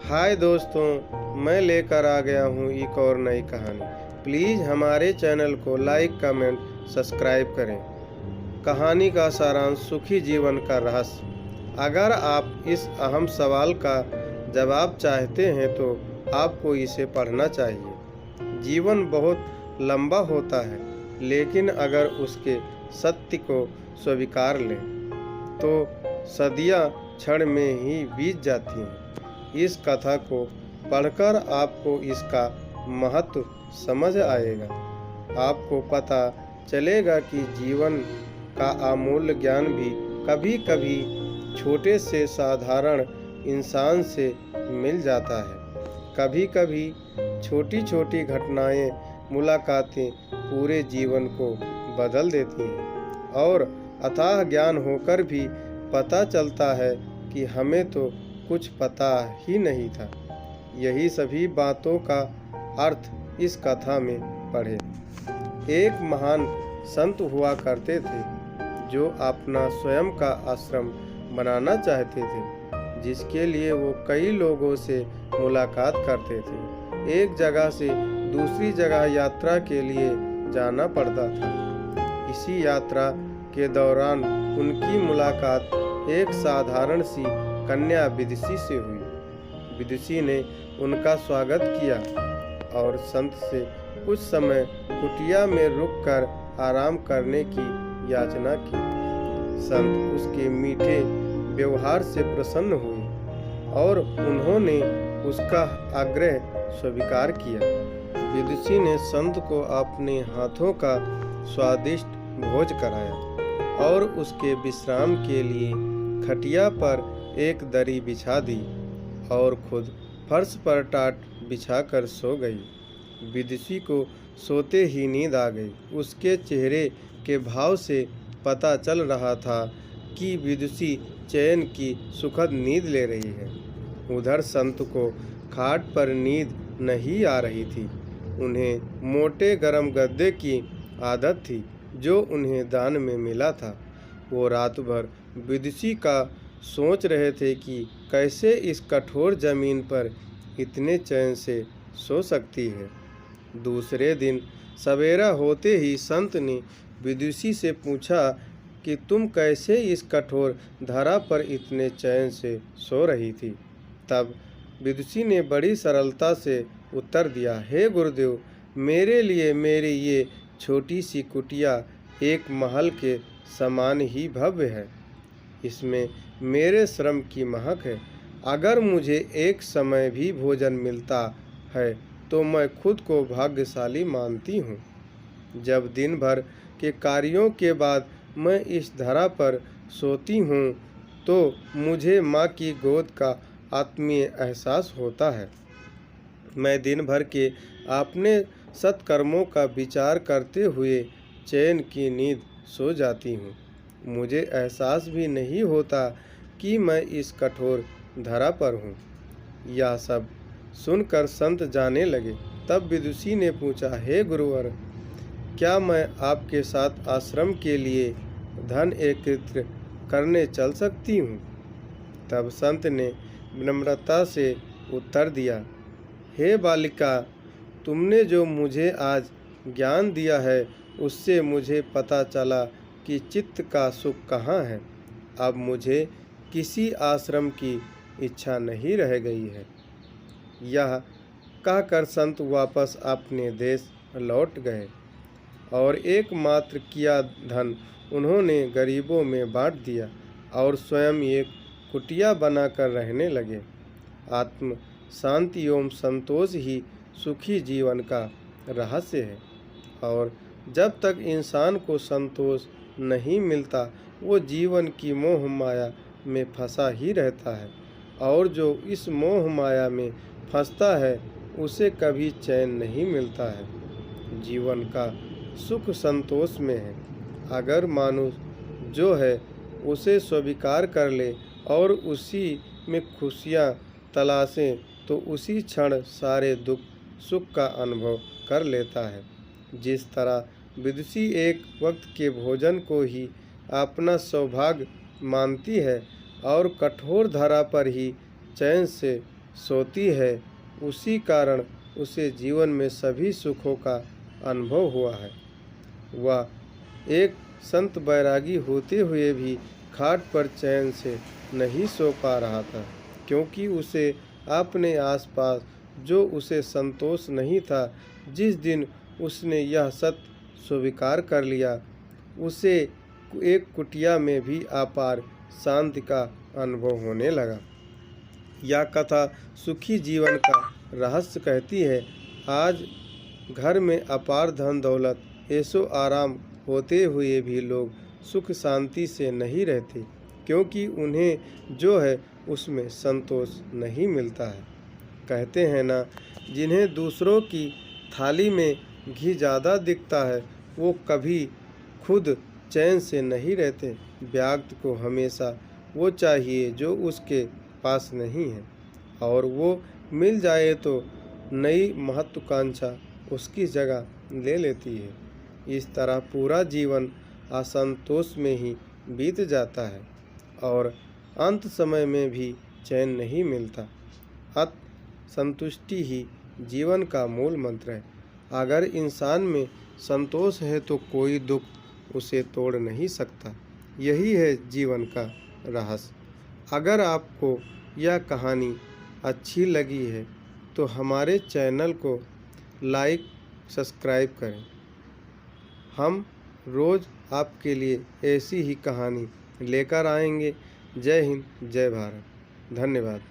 हाय दोस्तों, मैं लेकर आ गया हूँ एक और नई कहानी। प्लीज़ हमारे चैनल को लाइक, कमेंट, सब्सक्राइब करें। कहानी का सारांश सुखी जीवन का रहस्य। अगर आप इस अहम सवाल का जवाब चाहते हैं तो आपको इसे पढ़ना चाहिए। जीवन बहुत लंबा होता है, लेकिन अगर उसके सत्य को स्वीकार लें तो सदियां क्षण में ही बीत जाती हैं। इस कथा को पढ़कर आपको इसका महत्व समझ आएगा। आपको पता चलेगा कि जीवन का अमूल्य ज्ञान भी कभी कभी छोटे से साधारण इंसान से मिल जाता है। कभी कभी छोटी छोटी घटनाएं, मुलाकातें पूरे जीवन को बदल देती हैं और अथाह ज्ञान होकर भी पता चलता है कि हमें तो कुछ पता ही नहीं था। यही सभी बातों का अर्थ इस कथा में पढ़े। एक महान संत हुआ करते थे जो अपना स्वयं का आश्रम बनाना चाहते थे, जिसके लिए वो कई लोगों से मुलाकात करते थे। एक जगह से दूसरी जगह यात्रा के लिए जाना पड़ता था। इसी यात्रा के दौरान उनकी मुलाकात एक साधारण सी कन्या विदुषी से हुई। विदुषी ने उनका स्वागत किया और संत से कुछ समय कुटिया में रुककर आराम करने की याचना की। संत उसके मीठे व्यवहार से प्रसन्न हुए और उन्होंने उसका आग्रह स्वीकार किया। विदुषी ने संत को अपने हाथों का स्वादिष्ट भोज कराया और उसके विश्राम के लिए खटिया पर एक दरी बिछा दी और खुद फर्श पर टाट बिछाकर सो गई। विदुषी को सोते ही नींद आ गई। उसके चेहरे के भाव से पता चल रहा था कि विदुषी चैन की सुखद नींद ले रही है। उधर संत को खाट पर नींद नहीं आ रही थी। उन्हें मोटे गरम गद्दे की आदत थी जो उन्हें दान में मिला था। वो रात भर विदुषी का सोच रहे थे कि कैसे इस कठोर जमीन पर इतने चैन से सो सकती है। दूसरे दिन सवेरा होते ही संत ने विदुषी से पूछा कि तुम कैसे इस कठोर धरा पर इतने चैन से सो रही थी। तब विदुषी ने बड़ी सरलता से उत्तर दिया, हे गुरुदेव, मेरे लिए मेरी ये छोटी सी कुटिया एक महल के समान ही भव्य है। इसमें मेरे श्रम की महक है। अगर मुझे एक समय भी भोजन मिलता है तो मैं खुद को भाग्यशाली मानती हूँ। जब दिन भर के कार्यों के बाद मैं इस धरा पर सोती हूँ तो मुझे माँ की गोद का आत्मीय एहसास होता है। मैं दिन भर के अपने सत्कर्मों का विचार करते हुए चैन की नींद सो जाती हूँ। मुझे एहसास भी नहीं होता कि मैं इस कठोर धरा पर हूँ। यह सब सुनकर संत जाने लगे। तब विदुषी ने पूछा, हे गुरुवर, क्या मैं आपके साथ आश्रम के लिए धन एकत्रित करने चल सकती हूँ? तब संत ने विनम्रता से उत्तर दिया, हे बालिका, तुमने जो मुझे आज ज्ञान दिया है उससे मुझे पता चला कि चित्त का सुख कहाँ है। अब मुझे किसी आश्रम की इच्छा नहीं रह गई है। यह कहकर संत वापस अपने देश लौट गए और एकमात्र किया धन उन्होंने गरीबों में बांट दिया और स्वयं एक कुटिया बनाकर रहने लगे। आत्म शांति एवं संतोष ही सुखी जीवन का रहस्य है और जब तक इंसान को संतोष नहीं मिलता वो जीवन की मोह माया में फंसा ही रहता है और जो इस मोह माया में फंसता है उसे कभी चैन नहीं मिलता है। जीवन का सुख संतोष में है। अगर मनुष्य जो है उसे स्वीकार कर ले और उसी में खुशियाँ तलाशें तो उसी क्षण सारे दुख सुख का अनुभव कर लेता है। जिस तरह विदुषी एक वक्त के भोजन को ही अपना सौभाग्य मानती है और कठोर धरा पर ही चैन से सोती है, उसी कारण उसे जीवन में सभी सुखों का अनुभव हुआ है। वह एक संत बैरागी होते हुए भी खाट पर चैन से नहीं सो पा रहा था, क्योंकि उसे अपने आसपास जो उसे संतोष नहीं था। जिस दिन उसने यह सत्य स्वीकार कर लिया, उसे एक कुटिया में भी अपार शांति का अनुभव होने लगा। यह कथा सुखी जीवन का रहस्य कहती है। आज घर में अपार धन दौलत, ऐशो आराम होते हुए भी लोग सुख शांति से नहीं रहते, क्योंकि उन्हें जो है उसमें संतोष नहीं मिलता है। कहते हैं ना, जिन्हें दूसरों की थाली में घी ज़्यादा दिखता है, वो कभी खुद चैन से नहीं रहते। व्यक्ति को हमेशा वो चाहिए जो उसके पास नहीं है, और वो मिल जाए तो नई महत्वाकांक्षा उसकी जगह ले लेती है। इस तरह पूरा जीवन असंतोष में ही बीत जाता है और अंत समय में भी चैन नहीं मिलता। अत संतुष्टि ही जीवन का मूल मंत्र है। अगर इंसान में संतोष है तो कोई दुख उसे तोड़ नहीं सकता। यही है जीवन का रहस्य। अगर आपको यह कहानी अच्छी लगी है तो हमारे चैनल को लाइक सब्सक्राइब करें। हम रोज़ आपके लिए ऐसी ही कहानी लेकर आएंगे। जय हिंद, जय भारत। धन्यवाद।